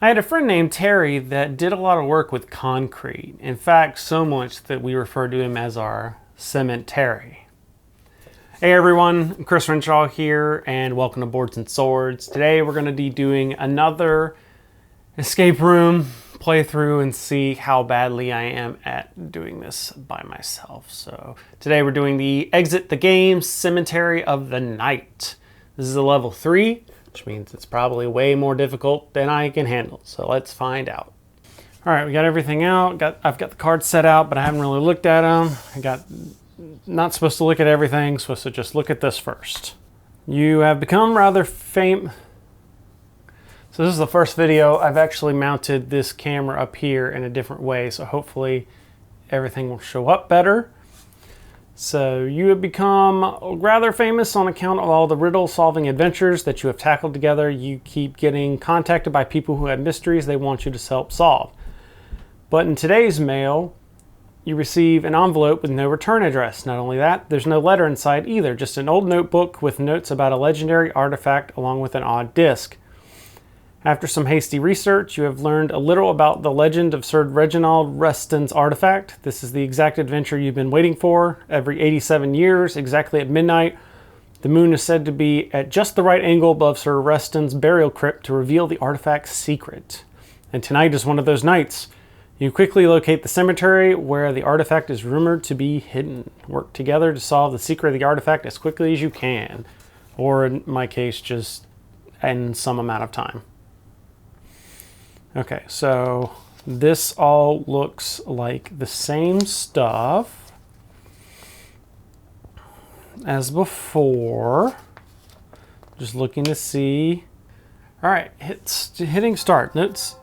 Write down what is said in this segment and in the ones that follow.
I had a friend named Terry that did a lot of work with concrete. In fact, so much that we refer to him as our Cement Terry. Hey everyone, Chris Renshaw here, and welcome to Boards and Swords. Today we're going to be doing another escape room playthrough and see how badly I am at doing this by myself. So today we're doing the Exit the Game Cemetery of the Night. This is a level 3. Which means it's probably way more difficult than I can handle. So let's find out. All right, we got everything out. I've got the cards set out, but I haven't really looked at them. Not supposed to look at everything, supposed to just look at this first. You have become rather famous. So this is the first video. I've actually mounted this camera up here in a different way, so hopefully everything will show up better. So you have become rather famous on account of all the riddle-solving adventures that you have tackled together. You keep getting contacted by people who have mysteries they want you to help solve. But in today's mail, you receive an envelope with no return address. Not only that, there's no letter inside either, just an old notebook with notes about a legendary artifact along with an odd disc. After some hasty research, you have learned a little about the legend of Sir Rustin's artifact. This is the exact adventure you've been waiting for. Every 87 years, exactly at midnight, the moon is said to be at just the right angle above Sir Rustin's burial crypt to reveal the artifact's secret. And tonight is one of those nights. You quickly locate the cemetery where the artifact is rumored to be hidden. Work together to solve the secret of the artifact as quickly as you can. Or in my case, just in some amount of time. Okay, so this all looks like the same stuff as before. Just looking to see. All right, hitting start. Notes.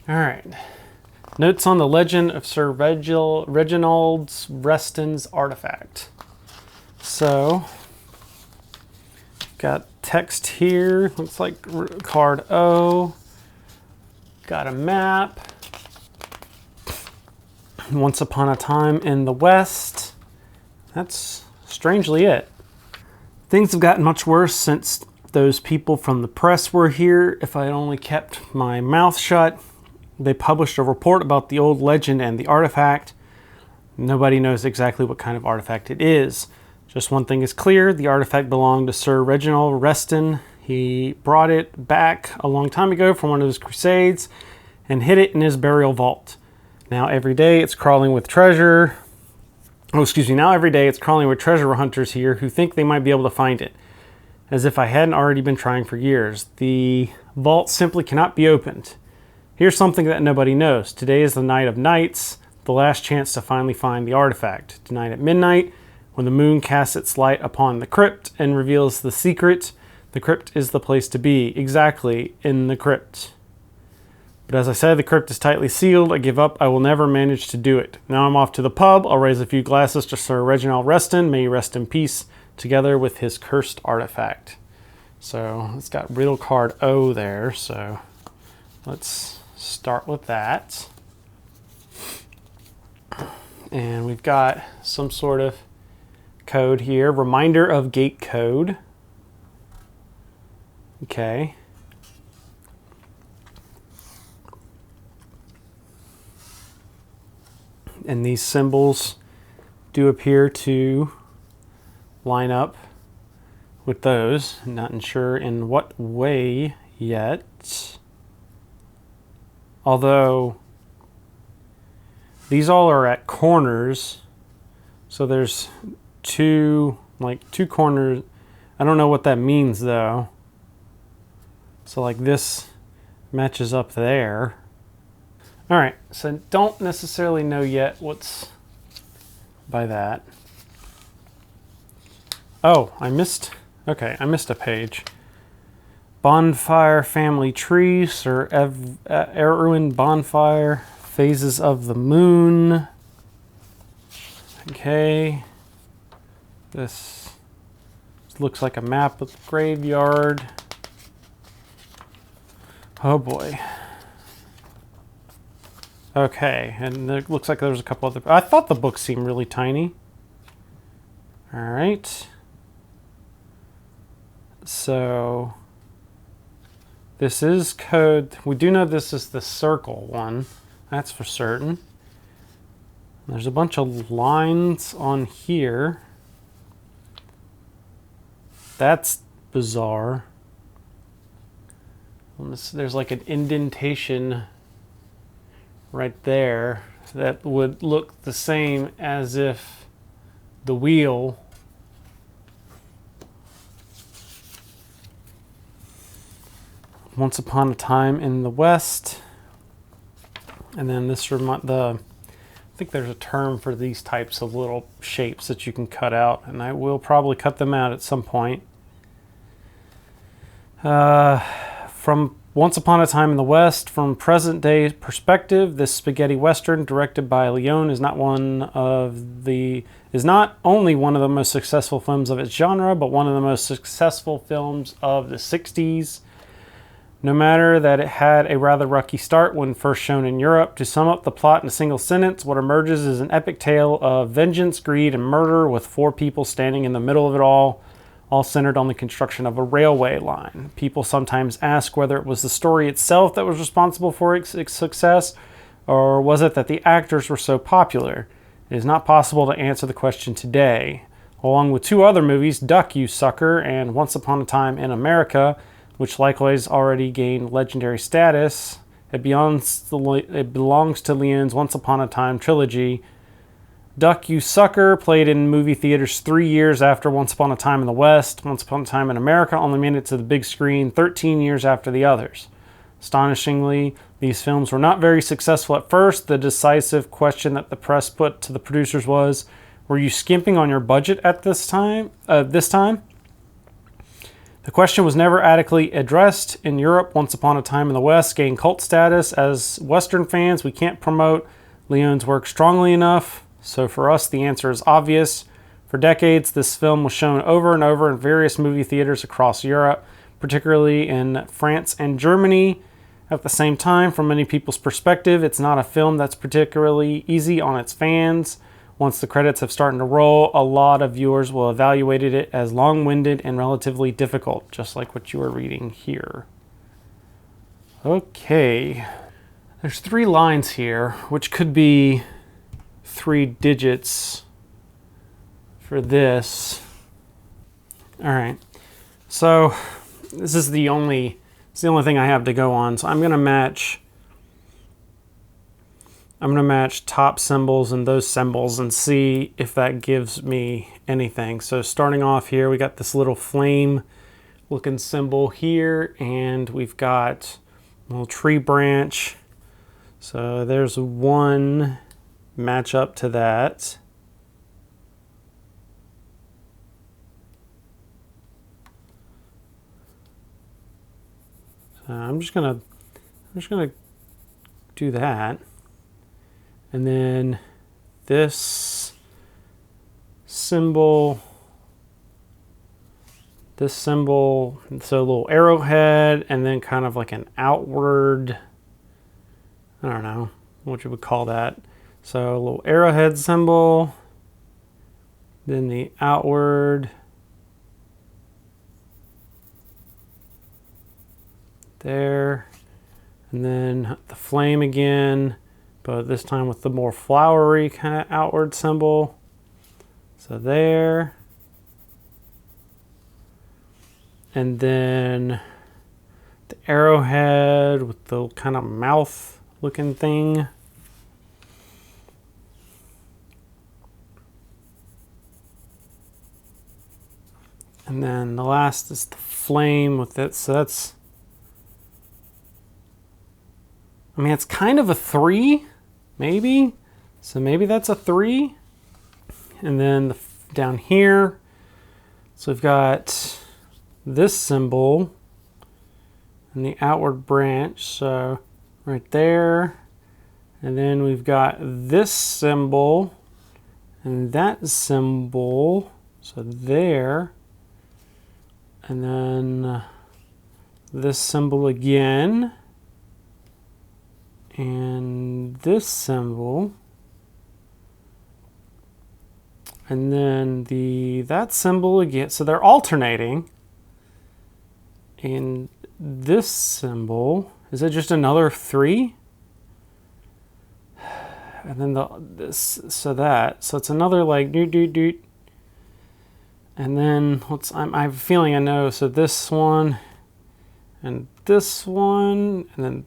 All right. Notes on the legend of Sir Reginald Rustin's artifact. So, got text here, looks like card O. Got a map. Once upon a time in the West. That's strangely it. Things have gotten much worse since those people from the press were here. If I had only kept my mouth shut. They published a report about the old legend and the artifact. Nobody knows exactly what kind of artifact it is. Just one thing is clear, the artifact belonged to Sir Reginald Rustin. He brought it back a long time ago from one of his crusades and hid it in his burial vault. Now every day it's crawling with treasure. Now every day it's crawling with treasure hunters here who think they might be able to find it. As if I hadn't already been trying for years. The vault simply cannot be opened. Here's something that nobody knows. Today is the night of nights, the last chance to finally find the artifact. Tonight at midnight, when the moon casts its light upon the crypt and reveals the secret, the crypt is the place to be, exactly in the crypt. But as I said, the crypt is tightly sealed. I give up. I will never manage to do it. Now I'm off to the pub. I'll raise a few glasses to Sir Reginald Rustin. May he rest in peace, together with his cursed artifact. So it's got riddle card O there. So let's start with that. And we've got some sort of code here. Reminder of gate code. Okay. And these symbols do appear to line up with those. I'm not sure in what way yet. Although these all are at corners. So there's two corners. I don't know what that means though. So like this matches up there. All right, so don't necessarily know yet what's by that. Oh, I missed a page. Bonfire family tree, Sir Erwin bonfire, phases of the moon. Okay. This looks like a map of the graveyard. Oh boy. Okay, and it looks like there's a couple other... I thought the book seemed really tiny. All right. So this is code. We do know this is the circle one. That's for certain. There's a bunch of lines on here. That's bizarre. There's like an indentation right there that would look the same as if the wheel Once Upon a Time in the West. And then this I think there's a term for these types of little shapes that you can cut out, and I will probably cut them out at some point. From Once Upon a Time in the West, from present day perspective, this spaghetti western directed by Leone is not only one of the most successful films of its genre, but one of the most successful films of the 60s. No matter that it had a rather rocky start when first shown in Europe. To sum up the plot in a single sentence, what emerges is an epic tale of vengeance, greed, and murder, with four people standing in the middle of it all centered on the construction of a railway line. People sometimes ask whether it was the story itself that was responsible for its success, or was it that the actors were so popular? It is not possible to answer the question today. Along with two other movies, Duck, You Sucker, and Once Upon a Time in America, which likewise already gained legendary status, it belongs to Leone's Once Upon a Time trilogy. Duck, You Sucker played in movie theaters 3 years after Once Upon a Time in the West. Once Upon a Time in America only made it to the big screen 13 years after the others. Astonishingly, these films were not very successful at first. The decisive question that the press put to the producers was, were you skimping on your budget at this time? The question was never adequately addressed. In Europe, Once Upon a Time in the West gained cult status. As Western fans, we can't promote Leone's work strongly enough. So for us, the answer is obvious. For decades, this film was shown over and over in various movie theaters across Europe, particularly in France and Germany. At the same time, from many people's perspective, it's not a film that's particularly easy on its fans. Once the credits have started to roll, a lot of viewers will evaluate it as long-winded and relatively difficult, just like what you are reading here. Okay. There's 3 lines here, which could be 3 digits for this. All right. So this is the only thing I have to go on. So I'm going to match top symbols and those symbols and see if that gives me anything. So starting off here, we got this little flame looking symbol here, and we've got a little tree branch. So there's one match up to that. So I'm just gonna do that. And then this symbol, so a little arrowhead, and then kind of like an outward, I don't know what you would call that. So a little arrowhead symbol, then the outward there, and then the flame again, but this time with the more flowery kind of outward symbol. So there. And then the arrowhead with the kind of mouth looking thing. And then the last is the flame with it. So that's, I mean, it's kind of a 3, maybe. So maybe that's a 3. And then down here, so we've got this symbol and the outward branch. So right there. And then we've got this symbol and that symbol. So there. And then this symbol again. And this symbol. And then that symbol again. So they're alternating. And this symbol, is it just another 3? And then so it's another like doot doot doot. And then I have a feeling I know. So this one, and this one, and then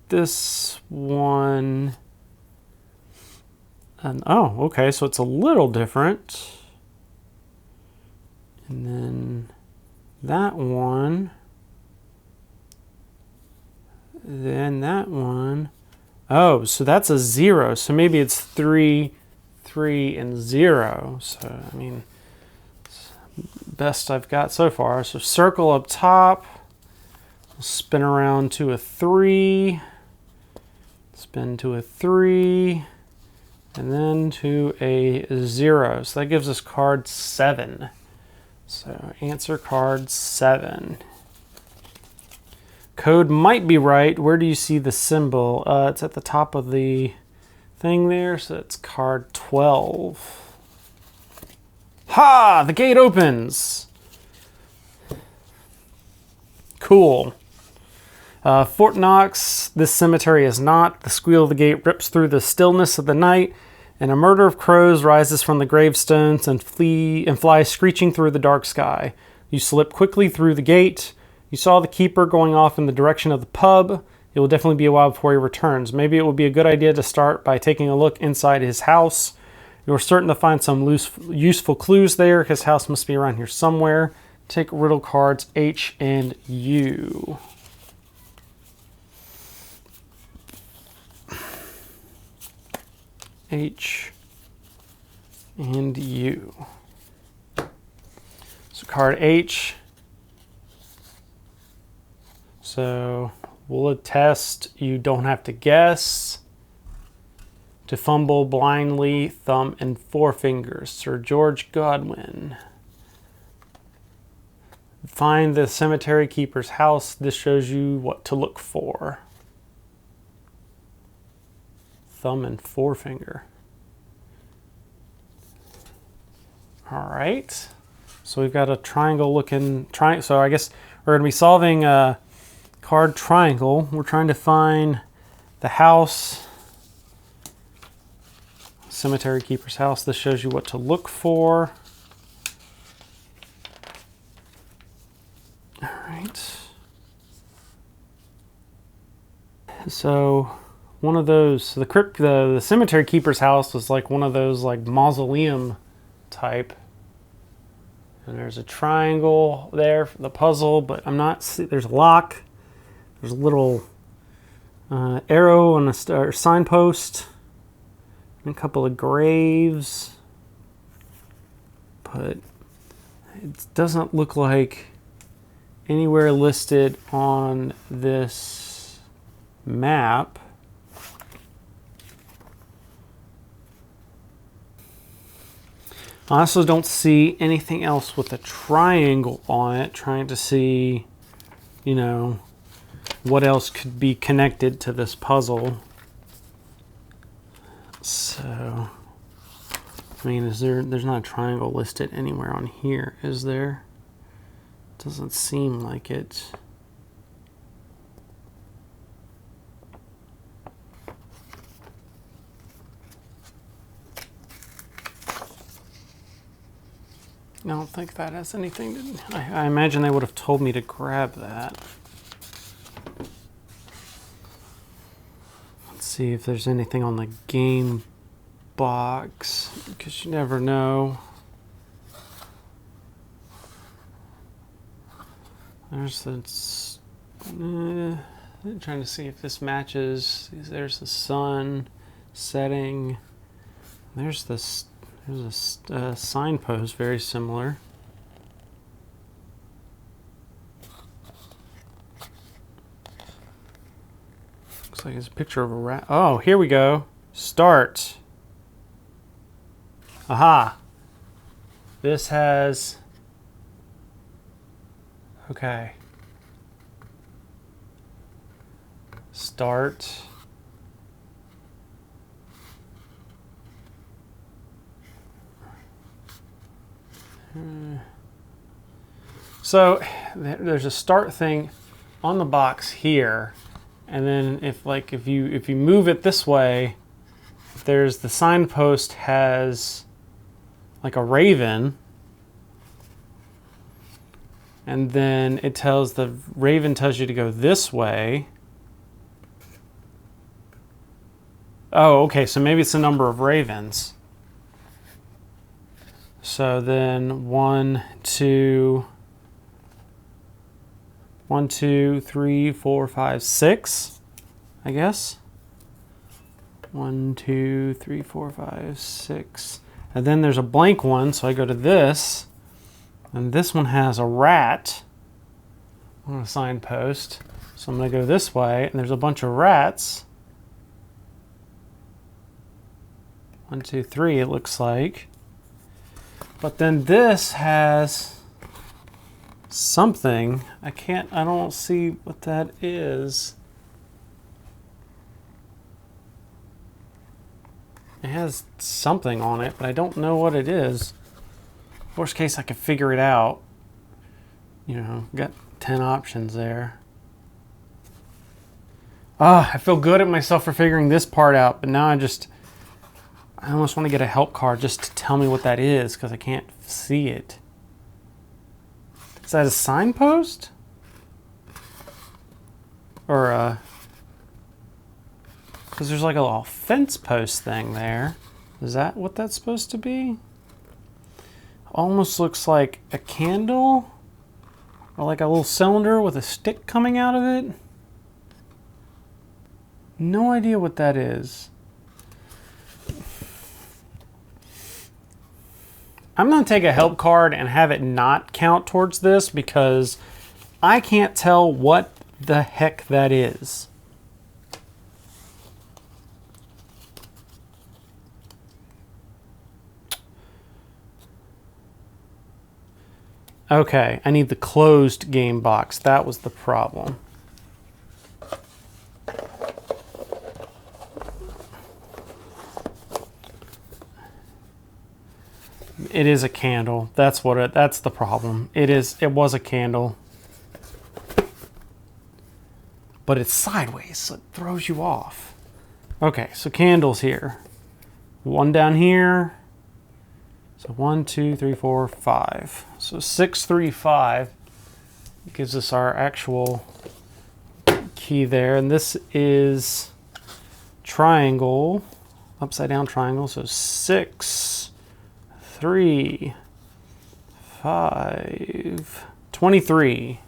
this one, and oh, okay, so it's a little different. And then that one, then that one. Oh, so that's a 0. So maybe it's 3, 3, and 0. So I mean, it's best I've got so far. So circle up top. Spin around to a 3. Spin to a 3. And then to a 0. So that gives us card 7. So answer card 7. Code might be right. Where do you see the symbol? It's at the top of the thing there, so it's card 12. Ha! The gate opens! Cool. Fort Knox, this cemetery is not. The squeal of the gate rips through the stillness of the night, and a murder of crows rises from the gravestones and flies screeching through the dark sky. You slip quickly through the gate. You saw the keeper going off in the direction of the pub. It will definitely be a while before he returns. Maybe it would be a good idea to start by taking a look inside his house. You're certain to find some useful clues there. His house must be around here somewhere. Take riddle cards H and U. H and U. So card H. So we'll attest you don't have to guess. To fumble blindly, thumb and forefinger. Sir George Godwin. Find the cemetery keeper's house. This shows you what to look for. Thumb and forefinger. All right. So we've got a triangle looking triangle. So I guess we're going to be solving a card triangle. We're trying to find the house, cemetery keeper's house. This shows you what to look for. All right. So one of those, the cemetery keeper's house was like one of those like mausoleum type. And there's a triangle there for the puzzle, but I'm not, there's a lock. There's a little arrow on a signpost. And a couple of graves. But it doesn't look like anywhere listed on this map. I also don't see anything else with a triangle on it, trying to see, you know, what else could be connected to this puzzle. So, I mean, there's not a triangle listed anywhere on here, is there? Doesn't seem like it. I don't think that has anything to... I imagine they would have told me to grab that. Let's see if there's anything on the game box, because you never know. There's this... I'm trying to see if this matches. There's the sun setting. There's this... There's a signpost very similar. Looks like it's a picture of a rat. Oh, here we go. Start. Aha. This has... Okay. Start. So there's a start thing on the box here, and then if you move it this way, there's the signpost has like a raven, and then the raven tells you to go this way. Oh, okay, so maybe it's the number of ravens. So then 1, 2, 3, 4, 5, 6, I guess. 1, 2, 3, 4, 5, 6. And then there's a blank one, so I go to this. And this one has a rat on a signpost. So I'm going to go this way, and there's a bunch of rats. 1, 2, 3, it looks like. But then this has something. I don't see what that is. It has something on it, but I don't know what it is. Worst case, I could figure it out. You know, got 10 options there. I feel good at myself for figuring this part out, but now I almost want to get a help card just to tell me what that is, because I can't see it. Is that a signpost? Or because there's like a little fence post thing there. Is that what that's supposed to be? Almost looks like a candle, or like a little cylinder with a stick coming out of it. No idea what that is. I'm going to take a help card and have it not count towards this, because I can't tell what the heck that is. Okay, I need the closed game box. That was the problem. It is a candle. That's the problem. It was a candle. But it's sideways, so it throws you off. Okay, so candles here. One down here. So 1, 2, 3, 4, 5. So 6, 3, 5 gives us our actual key there. And this is triangle, upside down triangle. So 6, 3, 5, 23.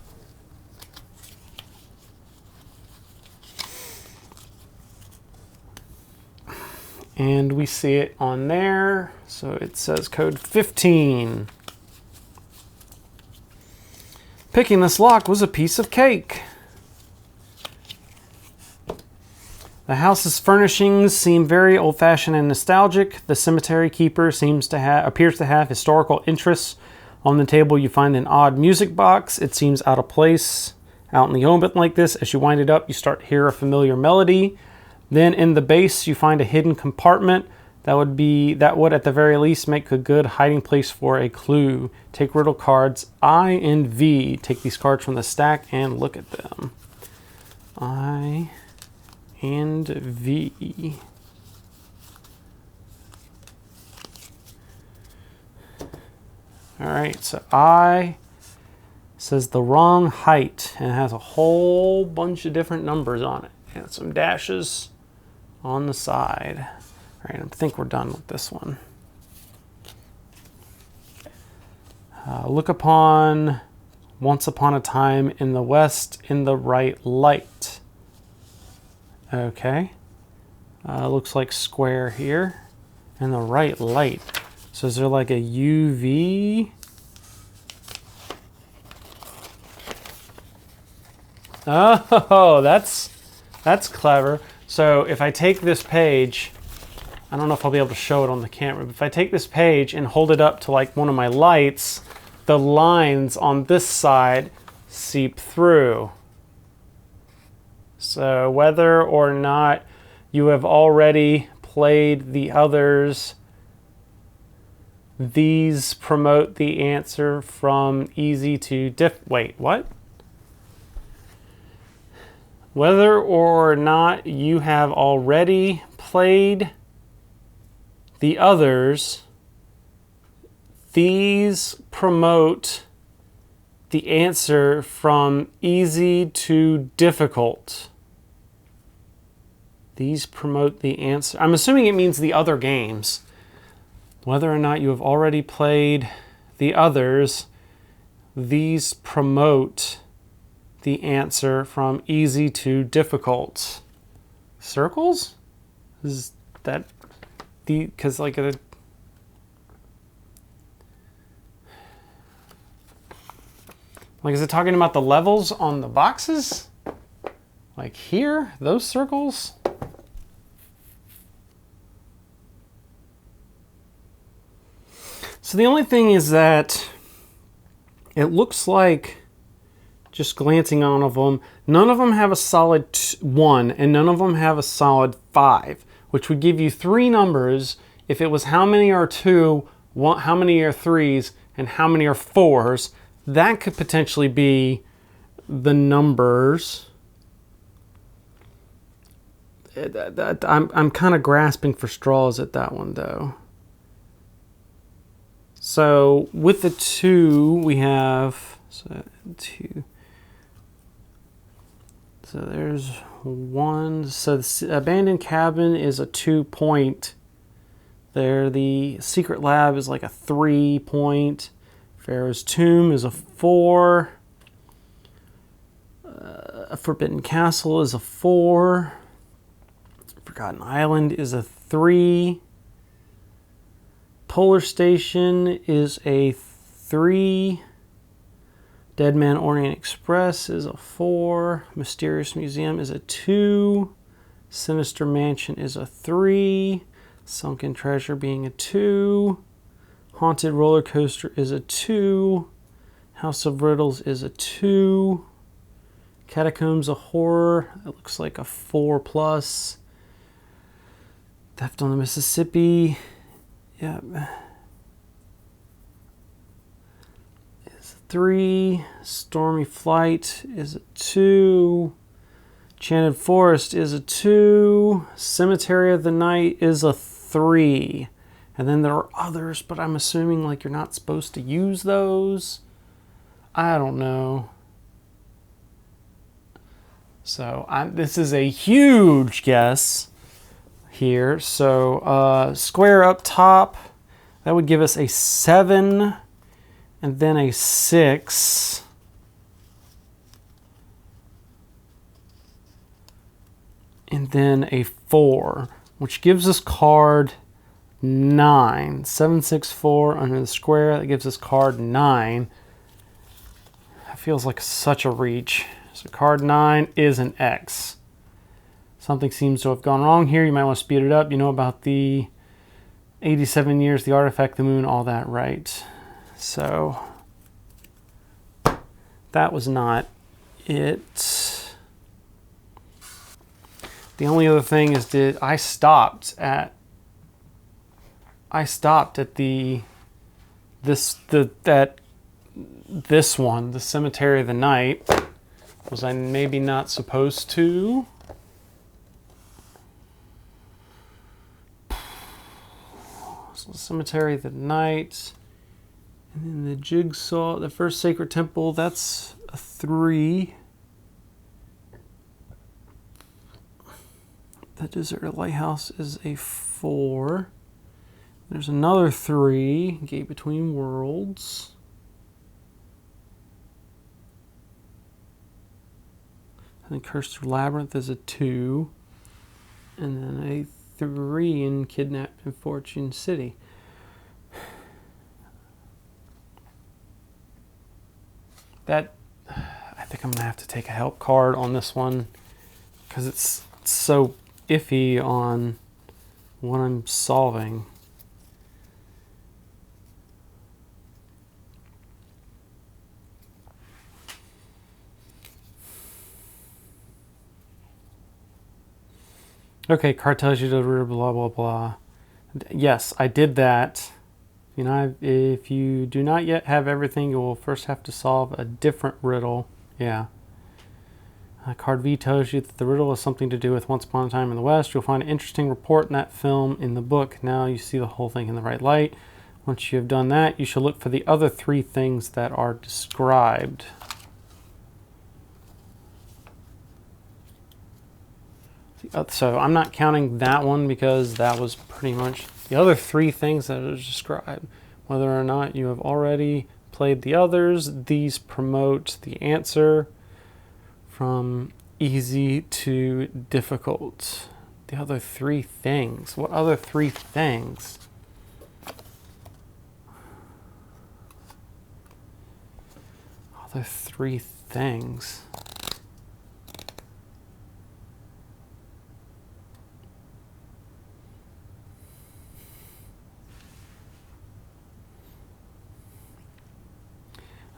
And we see it on there. So it says code 15. Picking this lock was a piece of cake. The house's furnishings seem very old-fashioned and nostalgic. The cemetery keeper appears to have historical interests. On the table you find an odd music box. It seems out of place out in the open like this. As you wind it up, you start to hear a familiar melody. Then in the base you find a hidden compartment that would at the very least make a good hiding place for a clue. Take riddle cards I and V. Take these cards from the stack and look at them. I and V. All right, so I says the wrong height, and it has a whole bunch of different numbers on it and some dashes on the side. All right, I think we're done with this one. Look upon once upon a time in the west in the right light. Okay. Looks like square here. In the right light. So is there like a UV? Oh, that's clever. So if I take this page, I don't know if I'll be able to show it on the camera, but if I take this page and hold it up to like one of my lights, the lines on this side seep through. So whether or not you have already played the others, These promote the answer from easy to wait, what? Whether or not you have already played the others, these promote the answer from easy to difficult. These promote the answer. I'm assuming it means the other games. Whether or not you have already played the others, these promote the answer from easy to difficult. Circles? Is that the, because like a, like, is it talking about the levels on the boxes? Like here, those circles? So the only thing is that it looks like, just glancing on of them, none of them have a solid 1 and none of them have a solid 5, which would give you 3 numbers if it was how many are 2, how many are 3s, and how many are 4s. That could potentially be the numbers. I'm kind of grasping for straws at that one though. So with the 2, we have 2. So there's 1. So the abandoned cabin is a 2 point. There, the secret lab is like a 3 point. Pharaoh's tomb is a 4. A forbidden castle is a 4. Forgotten Island is a 3. Polar Station is a 3. Dead Man Orient Express is a 4. Mysterious Museum is a 2. Sinister Mansion is a 3. Sunken Treasure being a 2. Haunted Roller Coaster is a 2. House of Riddles is a 2. Catacombs of Horror, it looks like a 4+. Theft on the Mississippi, yeah, is a 3. Stormy Flight is a 2. Enchanted Forest is a 2. Cemetery of the Night is a 3. And then there are others, but I'm assuming like you're not supposed to use those. I don't know. So this is a huge guess here. So square up top, that would give us a 7 and then a 6. And then a 4, which gives us card 9. 7, 6, 4 under the square, that gives us card 9. That feels like such a reach. So card 9 is an X. Something seems to have gone wrong here. You might want to speed it up. You know about the 87 years, the artifact, the moon, all that, right? So that was not it. The only other thing is I stopped at this one, the Cemetery of the Night. Was I maybe not supposed to? So Cemetery of the Night. And then the Jigsaw, the first Sacred Temple, that's a 3. The Deserted Lighthouse is a 4. There's another 3, Gate Between Worlds. And then Cursed Through Labyrinth is a 2. And then a 3 in Kidnapped in Fortune City. That, I think I'm going to have to take a help card on this one because it's so iffy on what I'm solving. Okay, card tells you to blah, blah, blah. Yes, I did that. If you do not yet have everything, you will first have to solve a different riddle. Yeah. Card V tells you that the riddle has something to do with Once Upon a Time in the West. You'll find an interesting report in that film in the book. Now you see the whole thing in the right light. Once you have done that, you should look for the other three things that are described. So I'm not counting that one because that was pretty much the other three things that are described. Whether or not you have already played the others, these promote the answer from easy to difficult. The other three things. What other three things? Other three things.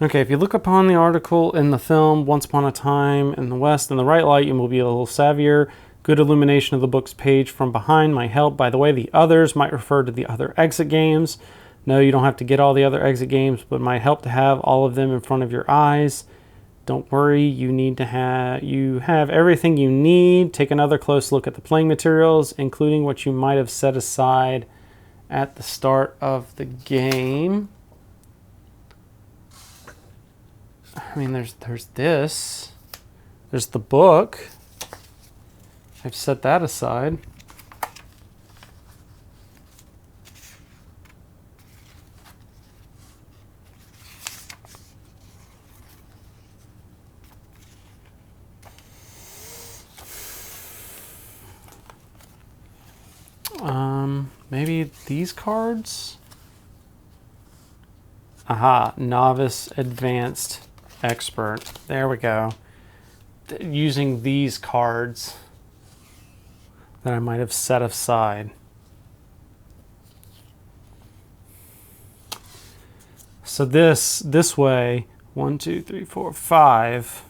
Okay, if you look upon the article in the film Once Upon a Time in the West in the right light, you will be a little savvier. Good illumination of the book's page from behind might help. By the way, the others might refer to the other exit games. No, you don't have to get all the other exit games, but it might help to have all of them in front of your eyes. Don't worry, you have everything you need. Take another close look at the playing materials, including what you might have set aside at the start of the game. I mean, there's this. There's the book. I've set that aside. Maybe these cards? Aha, novice, advanced, expert. There we go. Using these cards that I might have set aside. So this way, 1, 2, 3, 4, 5,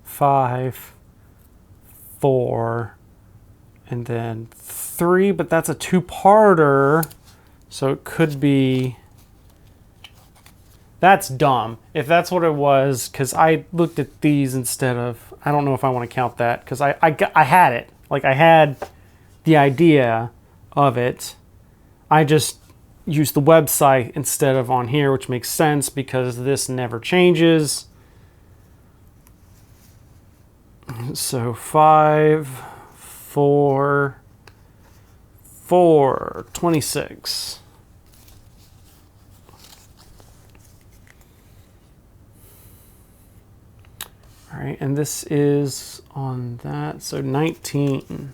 5, 4, and then 3, but that's a two-parter, so it could be... That's dumb, if that's what it was, because I looked at these instead of... I don't know if I want to count that, because I had it. Like, I had the idea of it. I just used the website instead of on here, which makes sense, because this never changes. So 5... 4, 26. All right, and this is on that, so 19.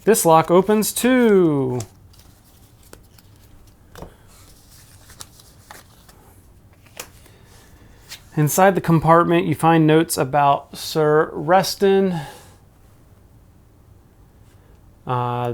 This lock opens too. Inside the compartment, you find notes about Sir Rustin.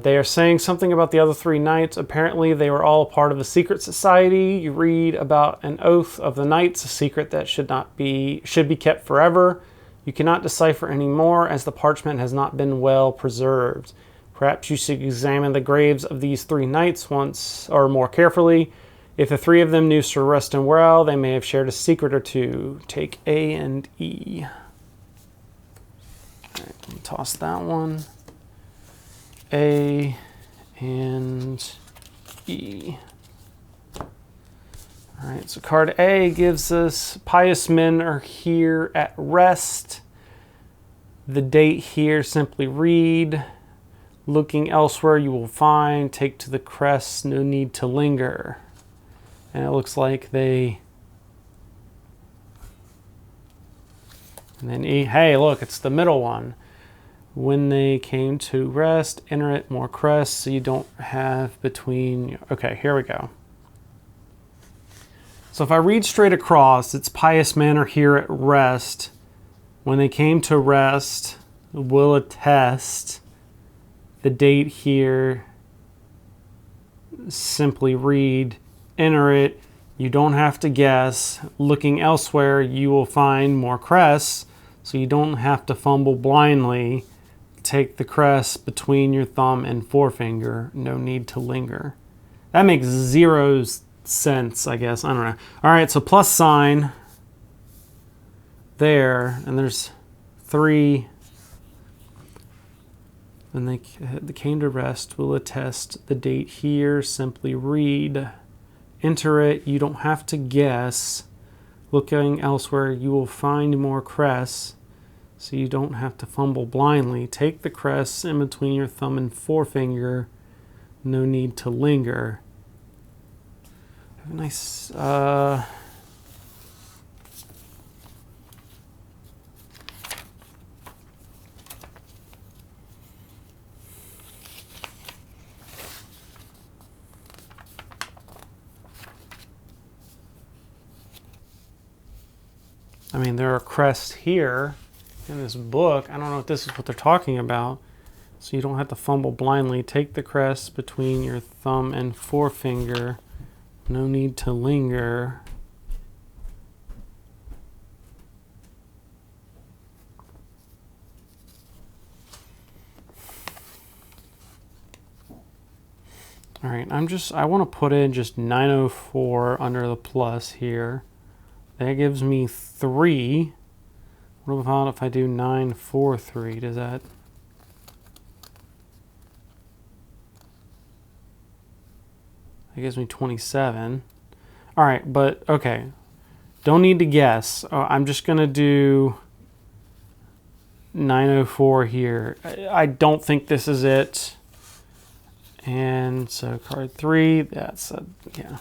They are saying something about the other three knights. Apparently, they were all part of a secret society. You read about an oath of the knights, a secret that should be kept forever. You cannot decipher any more, as the parchment has not been well preserved. Perhaps you should examine the graves of these three knights once or more carefully. If the three of them knew Sir Rustin well, they may have shared a secret or two. Take A and E. All right, let me toss that one. A and E. All right, so card A gives us pious men are here at rest. The date here, simply read. Looking elsewhere you will find. Take to the crest, no need to linger. And it looks like they... And then E, hey, look, it's the middle one. When they came to rest, enter it more crests so you don't have between... Okay, here we go. So if I read straight across, it's pious men are here at rest. When they came to rest, will attest. The date here, simply read, enter it. You don't have to guess. Looking elsewhere, you will find more crests, so you don't have to fumble blindly. take the crest between your thumb and forefinger. No need to linger. That makes zero sense, I guess. I don't know. All right, so plus sign there, and there's 3. Then the came to rest will attest the date here. Simply read. Enter it. You don't have to guess. Looking elsewhere, you will find more crests, so you don't have to fumble blindly. Take the crests in between your thumb and forefinger. No need to linger. Have a nice... I mean, there are crests here in this book. I don't know if this is what they're talking about. So you don't have to fumble blindly. Take the crest between your thumb and forefinger. No need to linger. All right, I want to put in just 904 under the plus here. That gives me 3. What about if I do 943? Does that... That gives me 27. All right, but okay. Don't need to guess. I'm just going to do 904 here. I don't think this is it. And so card 3, that's a, yeah.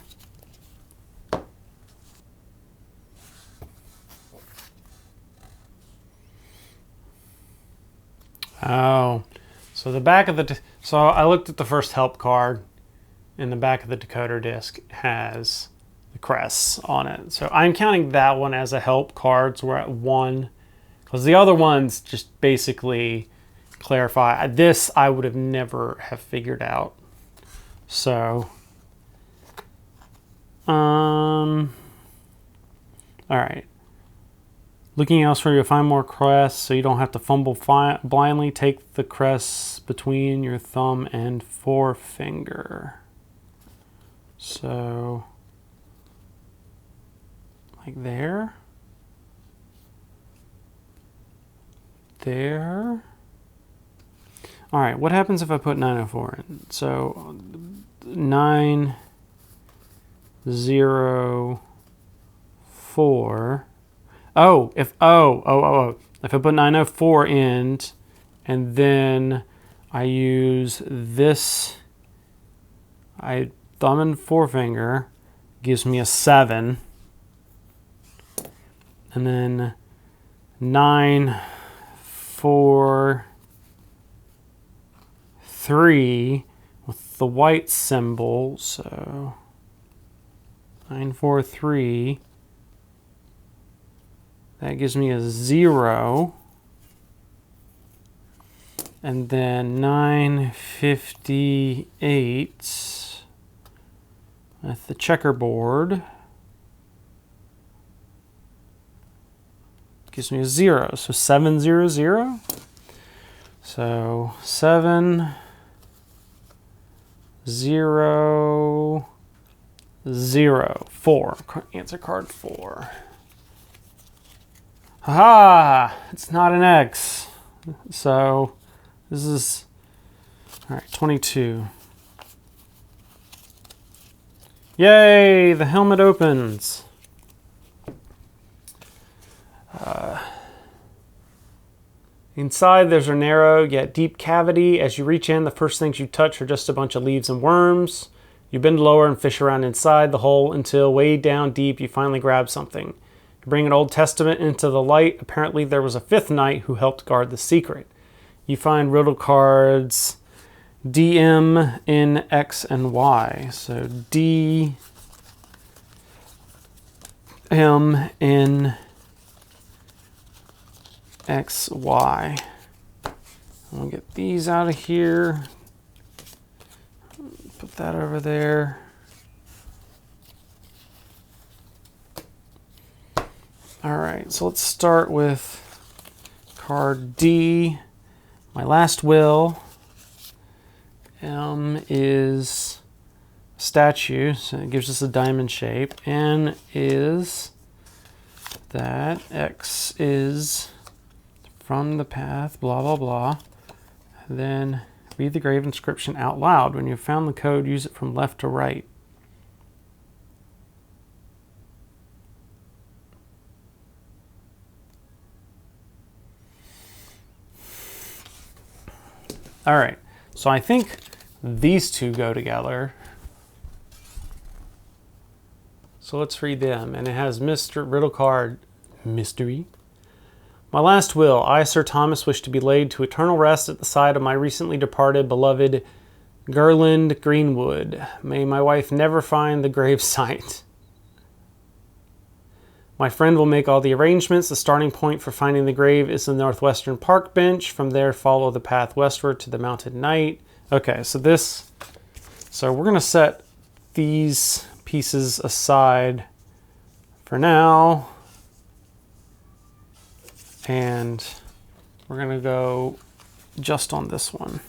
Oh, so the back of the, so I looked at the first help card, and the back of the decoder disc has the crests on it. So I'm counting that one as a help card, so we're at 1, because the other ones just basically clarify. This I would have never have figured out. So, all right. Looking elsewhere, you'll find more crests, so you don't have to fumble blindly. Take the crests between your thumb and forefinger. So, like there. There. All right, what happens if I put 904 in? So, 904. Oh, if I put 904 in, and then I use this, thumb and forefinger, gives me a 7, and then 9, 4, 3 with the white symbol, so 9, 4, 3. That gives me a 0. And then 958 with the checkerboard gives me a 0. So 700. So 7, 0, 0, 4. Answer card 4. Haha! It's not an X. So this is, all right, 22. Yay! The helmet opens. Inside, there's a narrow yet deep cavity. As you reach in, the first things you touch are just a bunch of leaves and worms. You bend lower and fish around inside the hole until way down deep you finally grab something. You bring an Old Testament into the light. Apparently there was a 5th knight who helped guard the secret. You find riddle cards D, M, N, X, and Y. So D, M, N, X, Y. I'm gonna get these out of here. Put that over there. All right, so let's start with card D. My last will is statue, so it gives us a diamond shape. N is that X is from the path, blah, blah, blah. Then read the grave inscription out loud. When you've found the code, use it from left to right. All right, so I think these two go together. So let's read them. And it has Mr. Riddle card, mystery. My last will, I, Sir Thomas, wish to be laid to eternal rest at the side of my recently departed beloved Gerland Greenwood. May my wife never find the grave site. My friend will make all the arrangements. The starting point for finding the grave is the northwestern park bench. From there, follow the path westward to the mounted knight. Okay, so we're going to set these pieces aside for now. And we're going to go just on this one.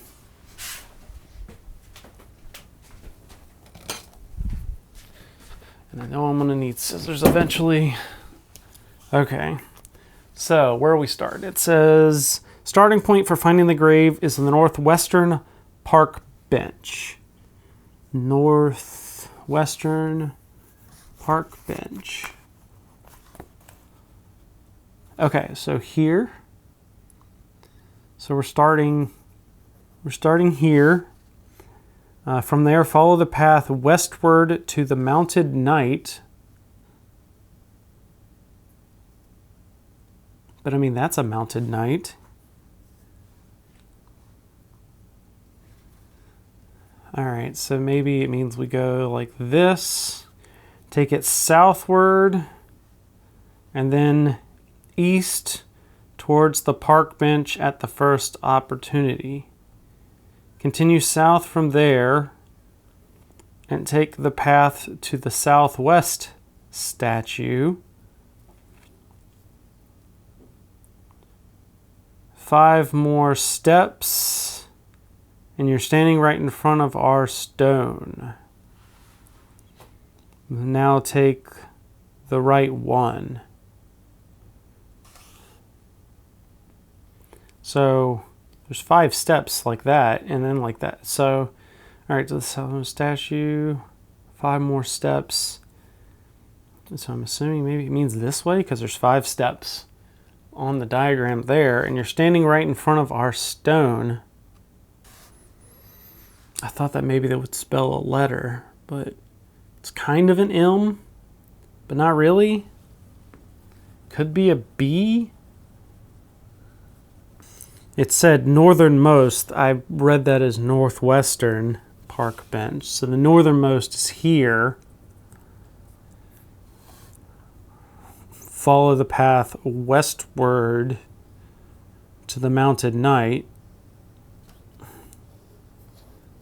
And I know I'm going to need scissors eventually. Okay, so where we start? It says, starting point for finding the grave is the northwestern park bench. Northwestern park bench. Okay, so here. So we're starting here. From there, follow the path westward to the mounted knight. But I mean, that's a mounted knight. All right, so maybe it means we go like this, take it southward, and then east towards the park bench at the first opportunity. Continue south from there and take the path to the southwest statue. 5 more steps, and you're standing right in front of our stone. Now take the right one. So there's 5 steps like that, and then like that. So, all right, to the southern statue, 5 more steps. So I'm assuming maybe it means this way because there's 5 steps on the diagram there, and you're standing right in front of our stone. I thought that maybe that would spell a letter, but it's kind of an M, but not really. Could be a B. It said northernmost. I read that as northwestern park bench. So the northernmost is here. Follow the path westward to the mounted knight.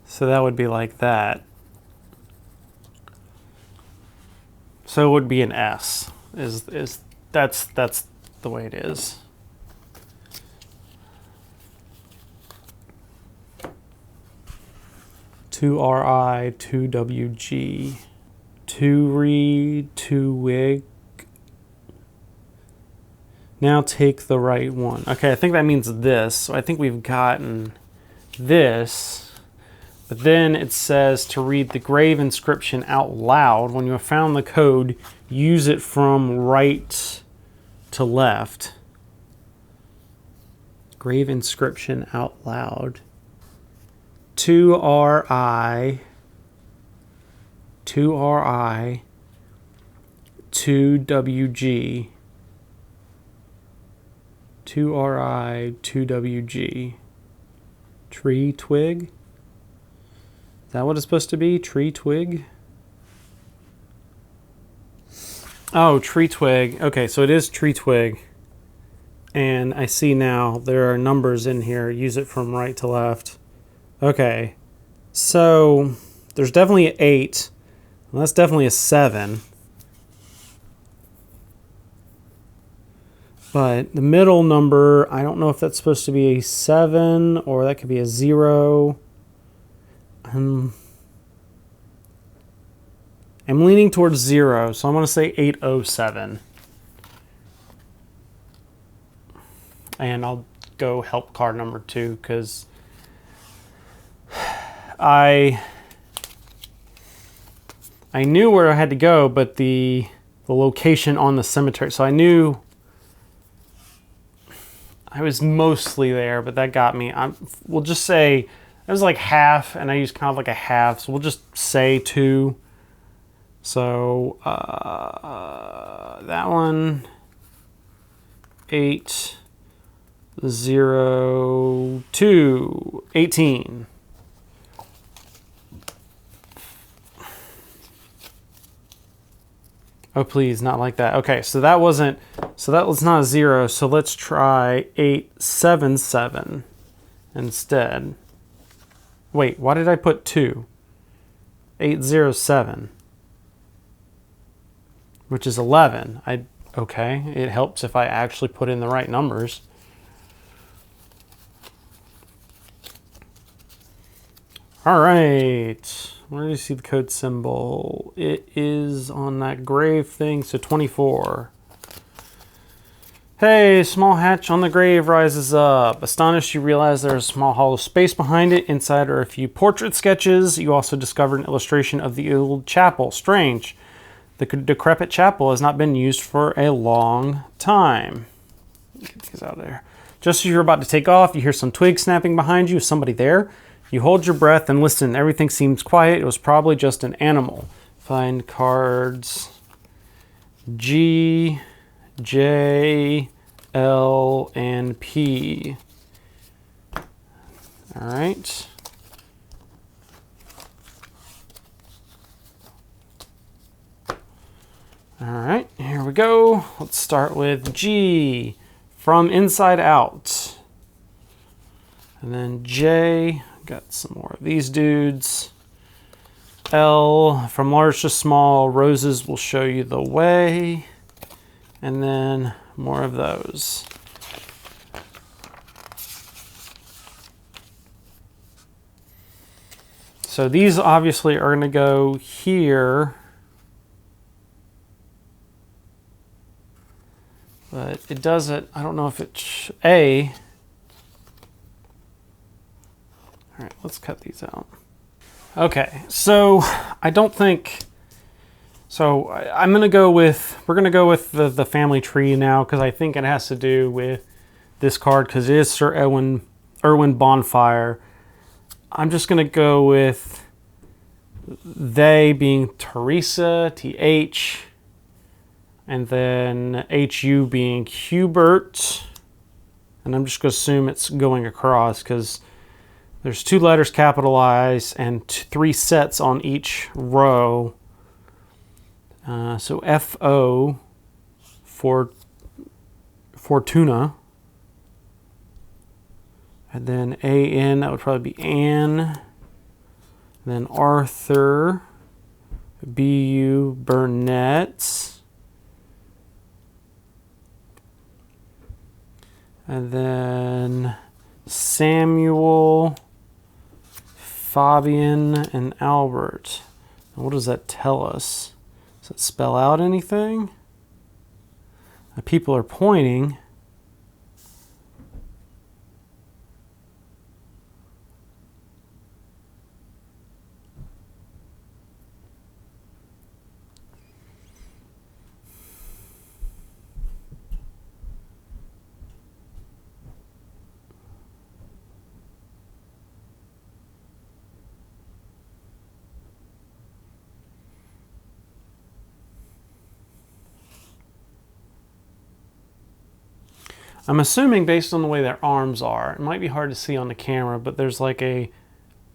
So that would be like that. So it would be an S. That's the way it is. Two RI, 2 WG, 2 read, 2 wig. Now take the right one. Okay, I think that means this. So I think we've gotten this. But then it says to read the grave inscription out loud. When you have found the code, use it from right to left. Grave inscription out loud. 2 RI, 2 RI, 2 WG. 2 RI, 2 WG. Tree twig? Is that what it's supposed to be? Tree twig? Oh, tree twig. Okay, so it is tree twig. And I see now there are numbers in here. Use it from right to left. Okay, so there's definitely an 8. Well, that's definitely a 7. But the middle number, I don't know if that's supposed to be a 7 or that could be a 0. I'm leaning towards 0, so I'm going to say 807. And I'll go help card number 2 because I knew where I had to go, but the location on the cemetery. So I knew I was mostly there, but that got me. We'll just say it was like half, and I used kind of like a half. So we'll just say 2. So that one, 8, 0, 2, 18. Oh, please, not like that. Okay, so that was not a 0. So let's try 877 instead. Wait, why did I put 2? 807, which is 11. Okay, it helps if I actually put in the right numbers. All right. Where do you see the code symbol? It is on that grave thing, so 24. Hey, small hatch on the grave rises up. Astonished, you realize there's a small hollow space behind it. Inside are a few portrait sketches. You also discovered an illustration of the old chapel. Strange. The decrepit chapel has not been used for a long time. Get these out of there. Just as you're about to take off, you hear some twigs snapping behind you. Is somebody there? You hold your breath and listen. Everything seems quiet. It was probably just an animal. Find cards G, J, L, and P. All right. All right, here we go. Let's start with G, from inside out. And then J. Got some more of these dudes. L, from large to small, roses will show you the way. And then more of those. So these obviously are going to go here. But it doesn't, I don't know if it's A. All right, let's cut these out. Okay, so I don't think, so I'm going to go with, we're going to go with the family tree now because I think it has to do with this card because it is Sir Erwin Bonfire. I'm just going to go with they being Teresa, TH, and then HU being Hubert. And I'm just going to assume it's going across because there's 2 letters capitalized and 3 sets on each row. So F-O for Fortuna. And then A-N, that would probably be Anne. And then Arthur. B-U, Burnett. And then Samuel, Fabian, and Albert. Now, what does that tell us? Does it spell out anything? People are pointing. I'm assuming based on the way their arms are, it might be hard to see on the camera, but there's like a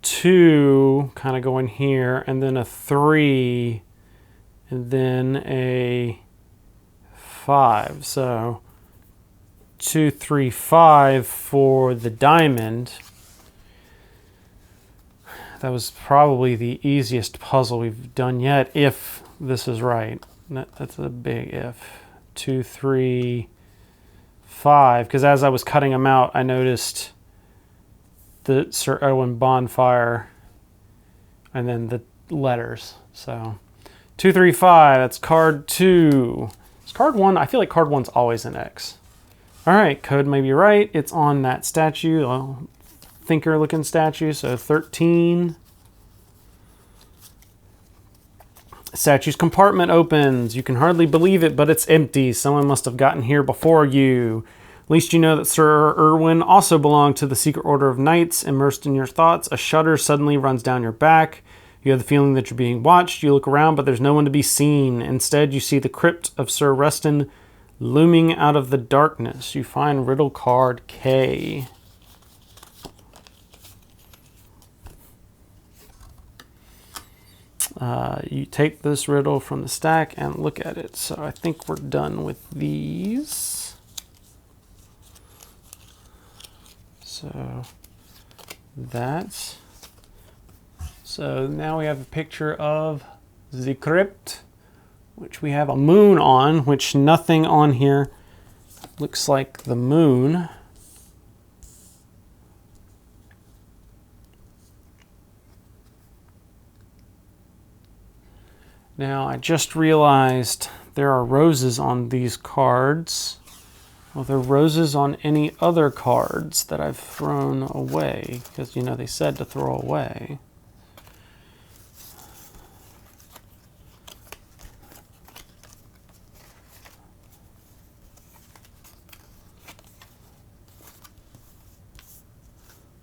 2 kind of going here, and then a 3, and then a 5. So 2, 3, 5 for the diamond. That was probably the easiest puzzle we've done yet, if this is right. That's a big if. 2, 3, 5, because as I was cutting them out, I noticed the Sir Owen bonfire and then the letters. So 2, 3, 5, that's card 2. It's card 1. I feel like card 1's always an X. All right, code may be right. It's on that statue, a thinker looking statue. So 13. Statue's compartment opens. You can hardly believe it, but it's empty. Someone must have gotten here before you. At least you know that Sir Irwin also belonged to the Secret Order of Knights. Immersed in your thoughts, a shudder suddenly runs down your back. You have the feeling that you're being watched. You look around, but there's no one to be seen. Instead, you see the Crypt of Sir Rustin looming out of the darkness. You find riddle card K. You take this riddle from the stack and look at it. So I think we're done with these. So that's... So now we have a picture of the crypt, which we have a moon on, which nothing on here looks like the moon. Now, I just realized there are roses on these cards. Well, there are roses on any other cards that I've thrown away, because, you know, they said to throw away.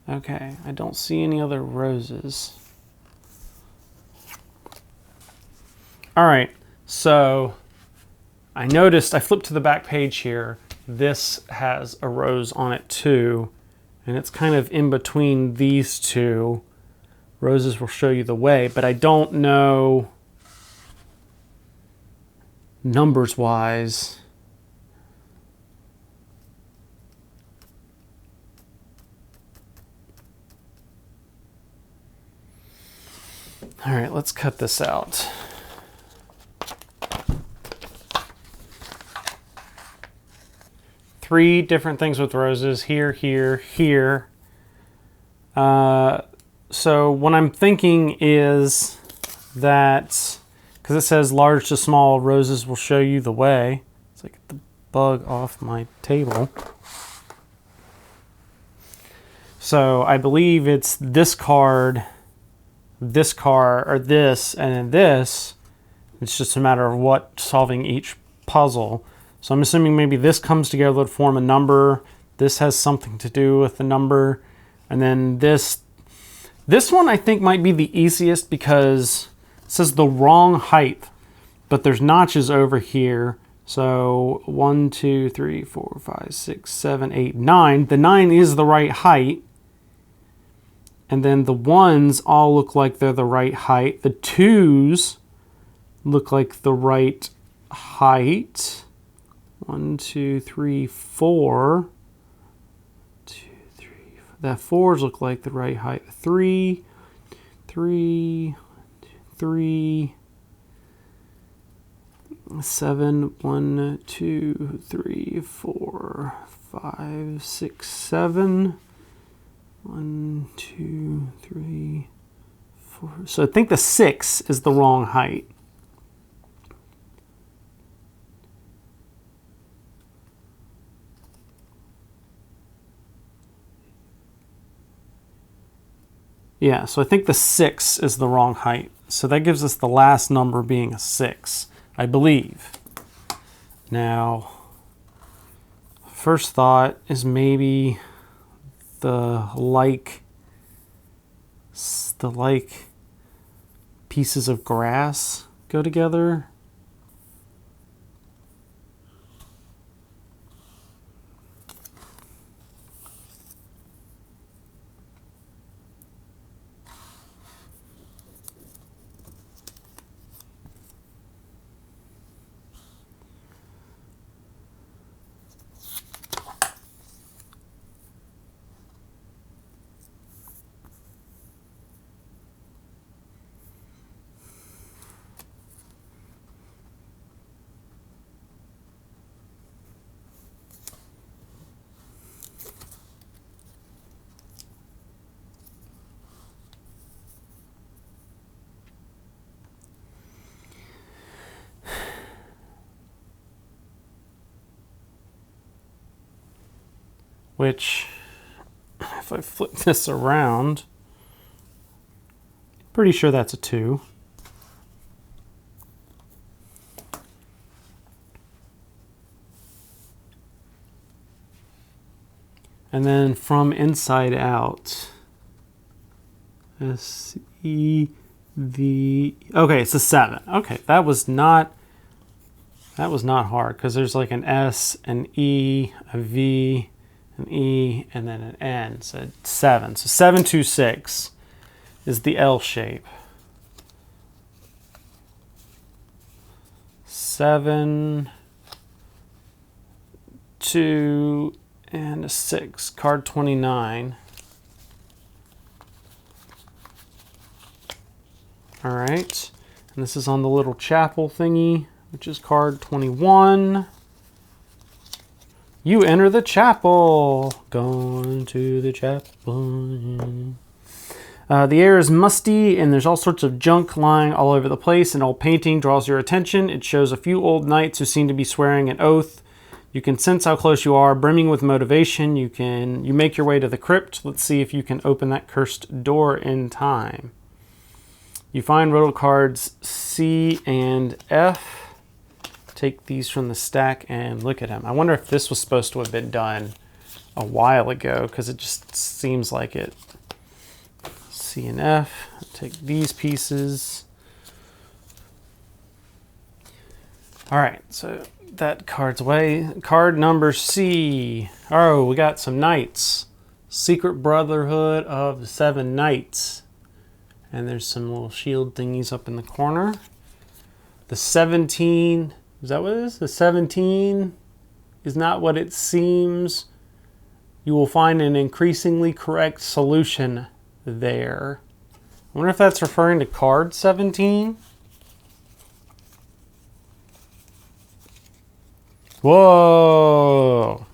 Okay, I don't see any other roses. All right, so I noticed, I flipped to the back page here, this has a rose on it too, and it's kind of in between these two. Roses will show you the way, but I don't know numbers wise. All right, let's cut this out. Three different things with roses, here, here, here. So what I'm thinking is that, because it says large to small, roses will show you the way. Let's get the bug off my table. So I believe it's this card, or this, and then this. It's just a matter of what solving each puzzle. So I'm assuming maybe this comes together to form a number. This has something to do with the number. And then this one I think might be the easiest because it says the wrong height, but there's notches over here. So 1, 2, 3, 4, 5, 6, 7, 8, 9. The 9 is the right height. And then the 1s all look like they're the right height. The 2s look like the right height. 1, 2, 3, 4. 2, 3, 4. The 4s look like the right height. 3, 3, 3, 7, 1, 2, 3, 4, 5, 6, 7. 1, 2, 3, 4. So I think the 6 is the wrong height. Yeah, so I think the 6 is the wrong height. So that gives us the last number being a 6, I believe. Now, first thought is maybe the like pieces of grass go together. which, if I flip this around, pretty sure that's a 2. And then from inside out, S-E-V, okay, it's a 7. Okay, that was not hard, because there's like an S, an E, a V, an E, and then an N, so 7. So 726 is the L shape. 7, 2, and a 6. Card 29. All right, and this is on the little chapel thingy, which is card 21. You enter the chapel. Going to the chapel. The air is musty, and there's all sorts of junk lying all over the place. An old painting draws your attention. It shows a few old knights who seem to be swearing an oath. You can sense how close you are, brimming with motivation. You make your way to the crypt. Let's see if you can open that cursed door in time. You find riddle cards C and F. Take these from the stack and look at them. I wonder if this was supposed to have been done a while ago, because it just seems like it. C and F. Take these pieces. All right, so that card's away. Card number C. Oh, we got some knights. Secret Brotherhood of the 7 Knights. And there's some little shield thingies up in the corner. The 17, is that what it is? The 17 is not what it seems. You will find an increasingly correct solution there. I wonder if that's referring to card 17. Whoa!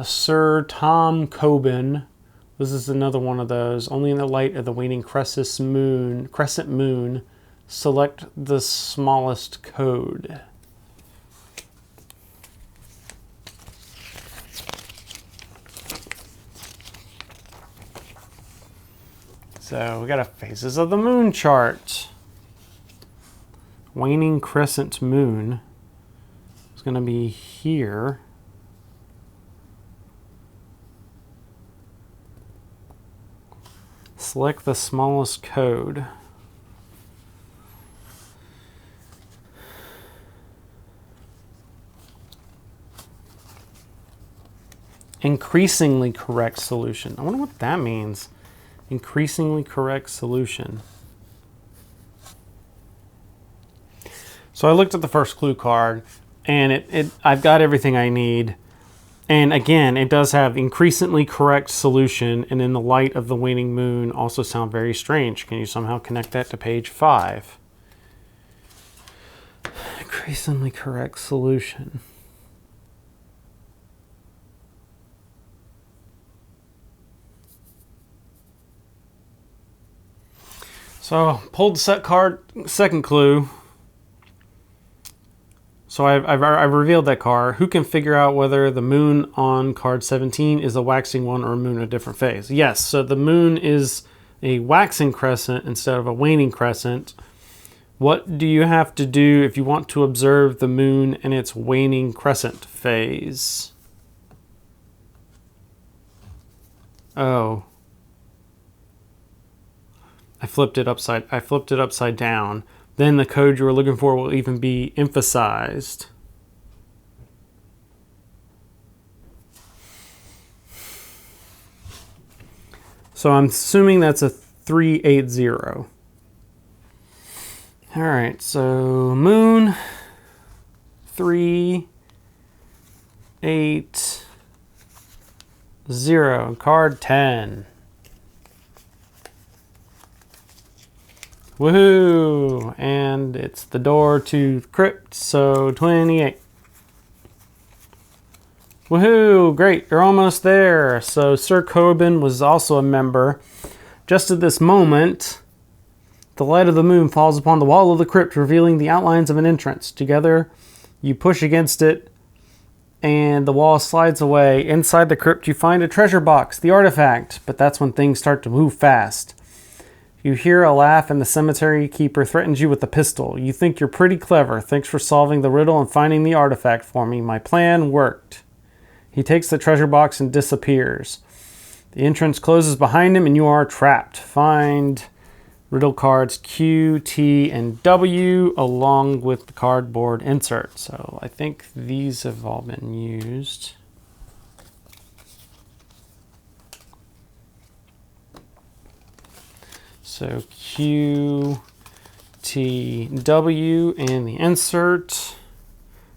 Sir Tom Coben. This is another one of those. Only in the light of the waning crescent moon, select the smallest code. So we got a Phases of the Moon chart. Waning crescent moon is going to be here. Select the smallest code. Increasingly correct solution. I wonder what that means. Increasingly correct solution. So I looked at the first clue card, and I've got everything I need. And again, it does have increasingly correct solution, and in the light of the waning moon also sound very strange. Can you somehow connect that to page 5? Increasingly correct solution. So pulled second clue. So I've revealed that card. Who can figure out whether the moon on card 17 is a waxing one or a moon in a different phase? Yes, so the moon is a waxing crescent instead of a waning crescent. What do you have to do if you want to observe the moon in its waning crescent phase? Oh. I flipped it upside down. Then the code you were looking for will even be emphasized. So I'm assuming that's a 380. All right, so moon 380, card 10. Woohoo! And it's the door to the crypt, so 28. Woohoo! Great, you're almost there. So Sir Coben was also a member. Just at this moment, the light of the moon falls upon the wall of the crypt, revealing the outlines of an entrance. Together, You push against it, and the wall slides away. Inside the crypt, you find a treasure box, the artifact, but that's when things start to move fast. You hear a laugh, and the cemetery keeper threatens you with a pistol. You think you're pretty clever. Thanks for solving the riddle and finding the artifact for me. My plan worked. He takes the treasure box and disappears. The entrance closes behind him, and you are trapped. Find riddle cards Q, T, and W along with the cardboard insert. So I think these have all been used. So Q, T, W, and the insert.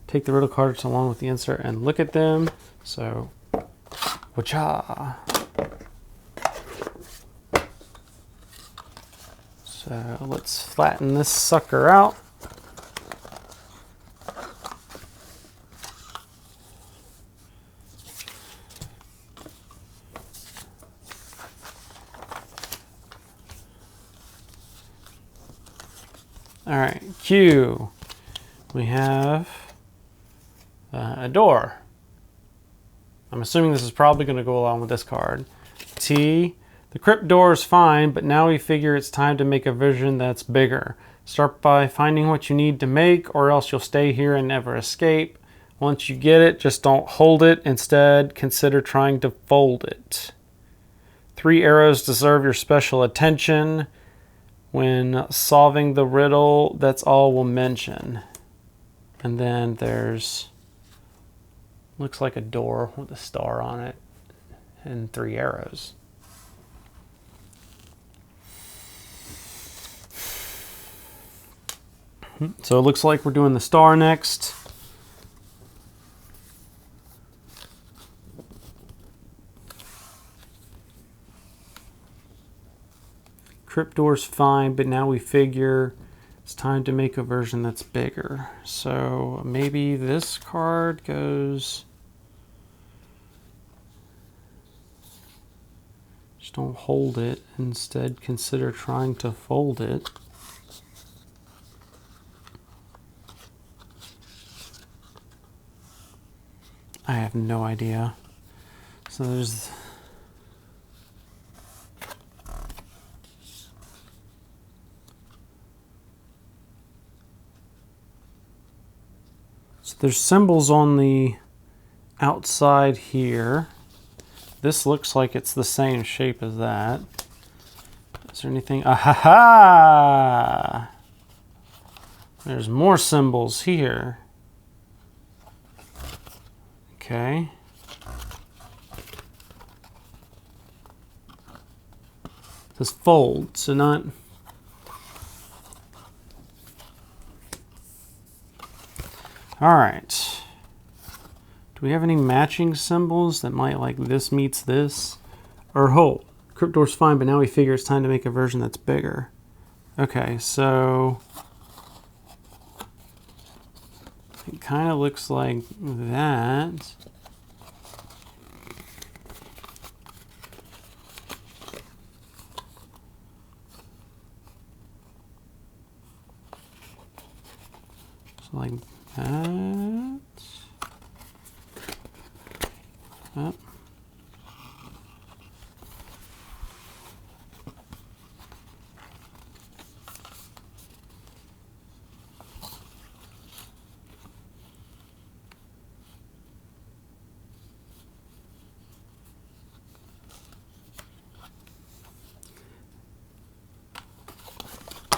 Take the riddle cards along with the insert and look at them. So, wacha. So let's flatten this sucker out. All right, Q. We have a door. I'm assuming this is probably going to go along with this card. T. The crypt door is fine, but now we figure it's time to make a version that's bigger. Start by finding what you need to make, or else you'll stay here and never escape. Once you get it, just don't hold it. Instead, consider trying to fold it. 3 arrows deserve your special attention. When solving the riddle, that's all we'll mention. And then there's, looks like a door with a star on it and 3 arrows. So it looks like we're doing the star next. Crypt door's fine, but now we figure it's time to make a version that's bigger. So maybe this card goes... Just don't hold it. Instead, consider trying to fold it. I have no idea. So there's... So there's symbols on the outside here. This looks like it's the same shape as that. Is there anything? Ah-ha-ha! There's more symbols here. Okay. This fold, so not... All right. Do we have any matching symbols that might, like, this meets this? Or hold. Crypt door's fine, but now we figure it's time to make a version that's bigger. Okay, so... It kind of looks like that. So like that. Up.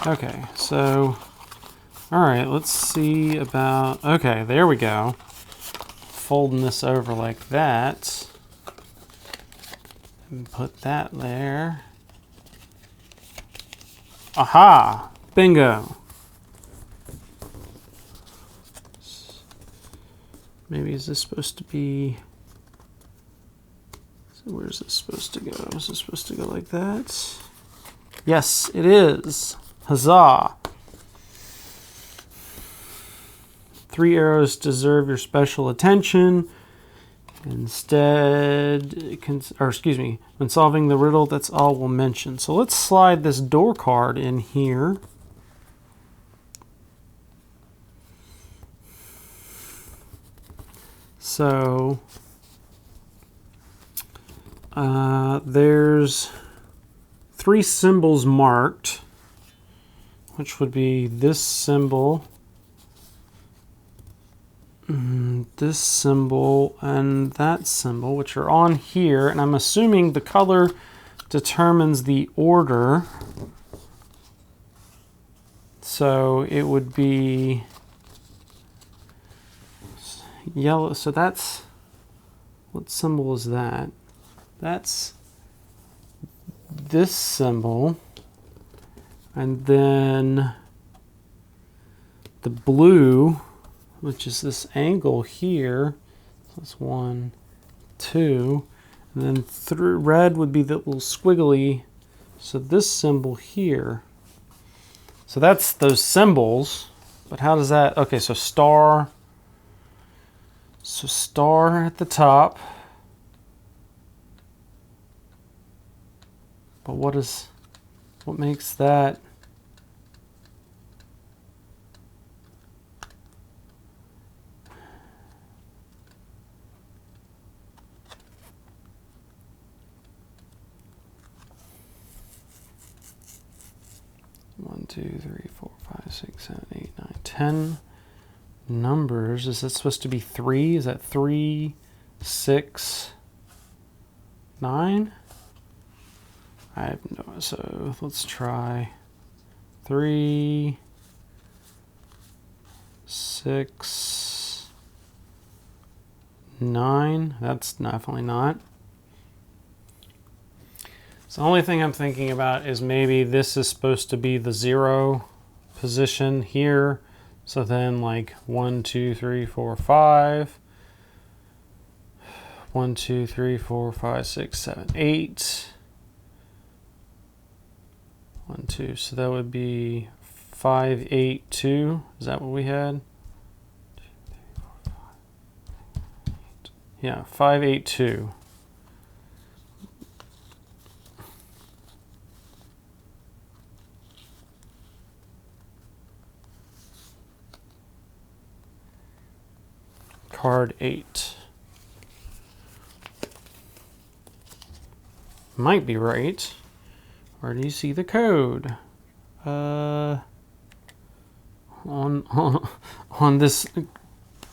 Okay, so, all right, let's see about, okay, there we go. Folding this over like that. And put that there. Aha! Bingo! Maybe is this supposed to be, so where's this supposed to go? Is this supposed to go like that? Yes, it is. Huzzah! 3 arrows deserve your special attention. Instead, when solving the riddle, that's all we'll mention. So let's slide this door card in here. So there's 3 symbols marked, which would be this symbol, this symbol, and that symbol, which are on here. And I'm assuming the color determines the order. So it would be yellow. So that's, what symbol is that? That's this symbol. And then the blue, which is this angle here. So that's 1, 2. And then red would be the little squiggly. So this symbol here. So that's those symbols. But how does that, okay, so star. So star at the top. But what makes that? One, 2, 3, 4, 5, 6, 7, 8, 9, 10 numbers. Is that supposed to be 3? Is that 3, 6, 9? I have no. So let's try 3, 6, 9. That's definitely not. So the only thing I'm thinking about is maybe this is supposed to be the 0 position here. So then like 1, 2, 3, 4, 5. 1, 2, 3, 4, 5, 6, 7, 8. 1, 2. So that would be 5, 8, 2. Is that what we had? 2, 3, 4, 5, 8. Yeah, 5, 8, 2. Card 8. Might be right. Where do you see the code? On this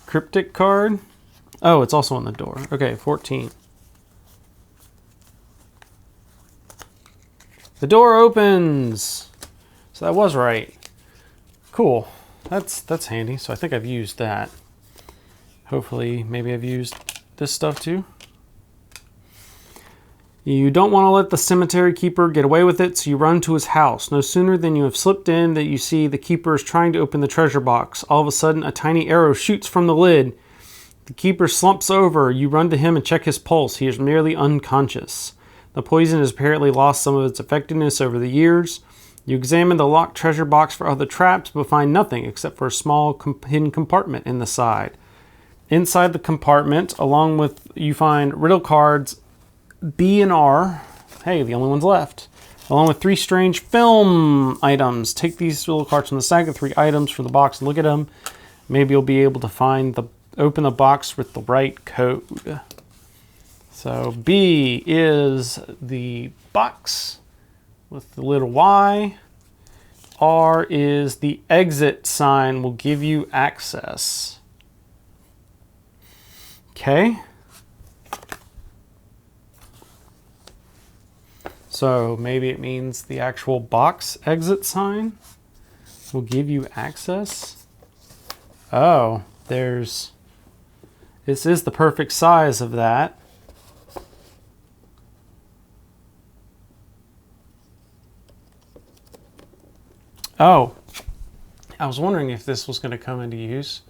cryptic card? Oh, it's also on the door. Okay, 14. The door opens. So that was right. Cool. That's handy. So I think I've used that. Hopefully, maybe I've used this stuff too. You don't want to let the cemetery keeper get away with it, so you run to his house. No sooner than you have slipped in that you see the keeper is trying to open the treasure box. All of a sudden, a tiny arrow shoots from the lid. The keeper slumps over. You run to him and check his pulse. He is merely unconscious. The poison has apparently lost some of its effectiveness over the years. You examine the locked treasure box for other traps, but find nothing except for a small hidden compartment in the side. Inside the compartment, along with, you find riddle cards B and R. Hey, the only ones left. Along with 3 strange film items. Take these riddle cards from the stack of 3 items for the box and look at them. Maybe you'll be able to open the box with the right code. So B is the box with the little Y. R is the exit sign will give you access. Okay. So maybe it means the actual box exit sign will give you access. Oh, this is the perfect size of that. Oh, I was wondering if this was going to come into use.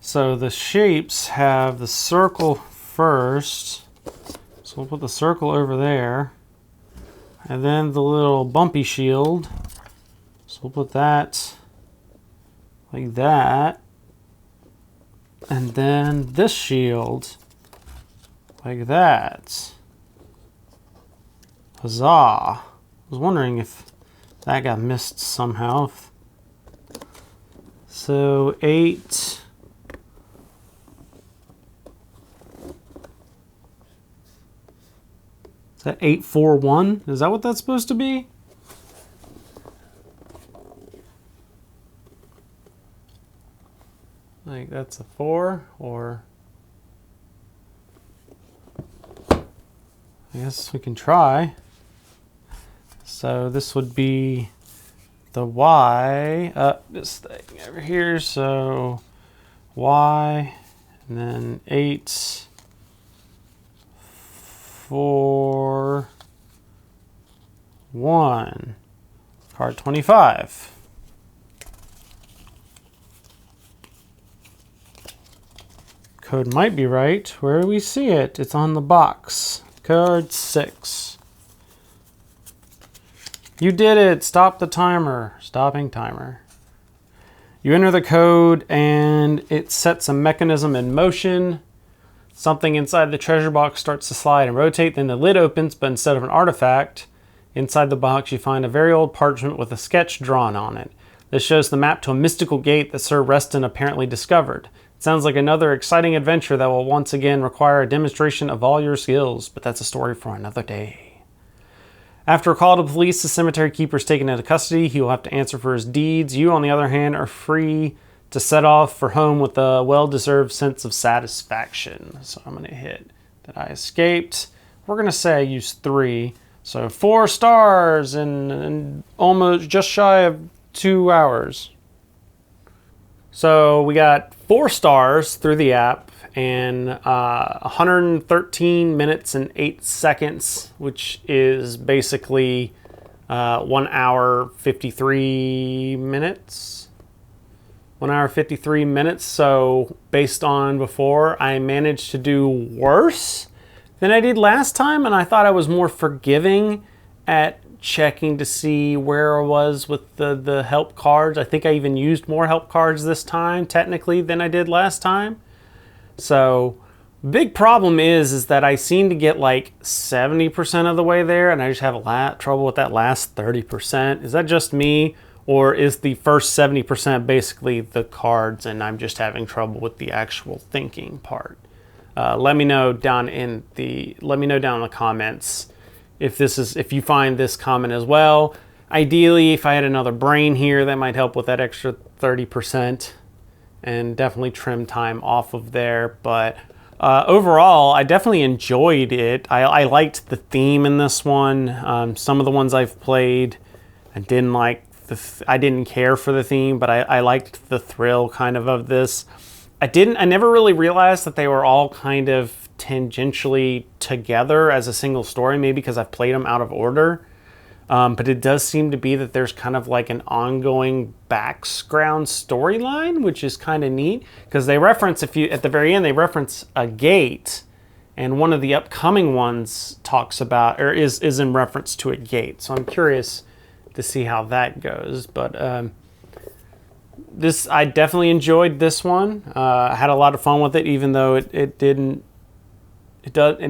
So the shapes have the circle first. So we'll put the circle over there. And then the little bumpy shield. So we'll put that like that. And then this shield like that. Huzzah. I was wondering if that got missed somehow. So 8, Is that 841? Is that what that's supposed to be? Like that's a 4, or I guess we can try. So this would be the Y, this thing over here, so Y, and then 8, 4, 1, card 25. Code might be right. Where do we see it? It's on the box. Card 6. You did it! Stop the timer. Stopping timer. You enter the code and it sets a mechanism in motion. Something inside the treasure box starts to slide and rotate, then the lid opens, but instead of an artifact, inside the box you find a very old parchment with a sketch drawn on it. This shows the map to a mystical gate that Sir Rustin apparently discovered. It sounds like another exciting adventure that will once again require a demonstration of all your skills, but that's a story for another day. After a call to police, the cemetery keeper is taken into custody. He will have to answer for his deeds. You, on the other hand, are free to set off for home with a well-deserved sense of satisfaction. So I'm going to hit that I escaped. We're going to say I used 3. So 4 stars in almost just shy of 2 hours. So we got 4 stars through the app and 113 minutes and 8 seconds, which is basically 1 hour 53 minutes. 1 hour 53 minutes. So based on before, I managed to do worse than I did last time, and I thought I was more forgiving at checking to see where I was with the help cards. I think I even used more help cards this time technically than I did last time. So big problem is that I seem to get like 70% of the way there, and I just have a lot trouble with that last 30%. Is that just me, or is the first 70% basically the cards and I'm just having trouble with the actual thinking part? Let me know down in the comments if you find this common as well. Ideally, if I had another brain here, that might help with that extra 30% and definitely trim time off of there. But overall, I definitely enjoyed it. I liked the theme in this one. Some of the ones I've played, I didn't care for the theme, but I liked the thrill kind of this. I never really realized that they were all kind of tangentially together as a single story, maybe because I've played them out of order. But it does seem to be that there's kind of like an ongoing background storyline, which is kind of neat, because they reference, at the very end, they reference a gate, and one of the upcoming ones talks about, or is in reference to a gate. So I'm curious to see how that goes. But I definitely enjoyed this one. I had a lot of fun with it, even though it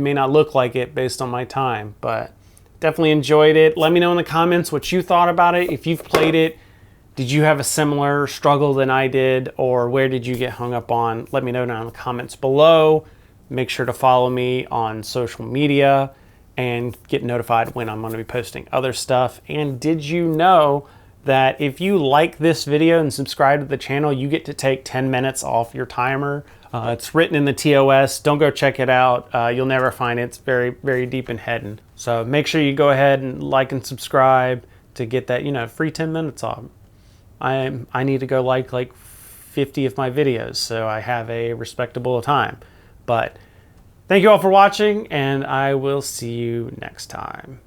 may not look like it based on my time, but definitely enjoyed it. Let me know in the comments what you thought about it. If you've played it, did you have a similar struggle than I did, or where did you get hung up on? Let me know down in the comments below. Make sure to follow me on social media and get notified when I'm going to be posting other stuff. And did you know that if you like this video and subscribe to the channel, you get to take 10 minutes off your timer? It's written in the TOS. Don't go check it out. You'll never find it. It's very, very deep and hidden. So make sure you go ahead and like and subscribe to get that, free 10 minutes off. I need to go like 50 of my videos, so I have a respectable time. But thank you all for watching, and I will see you next time.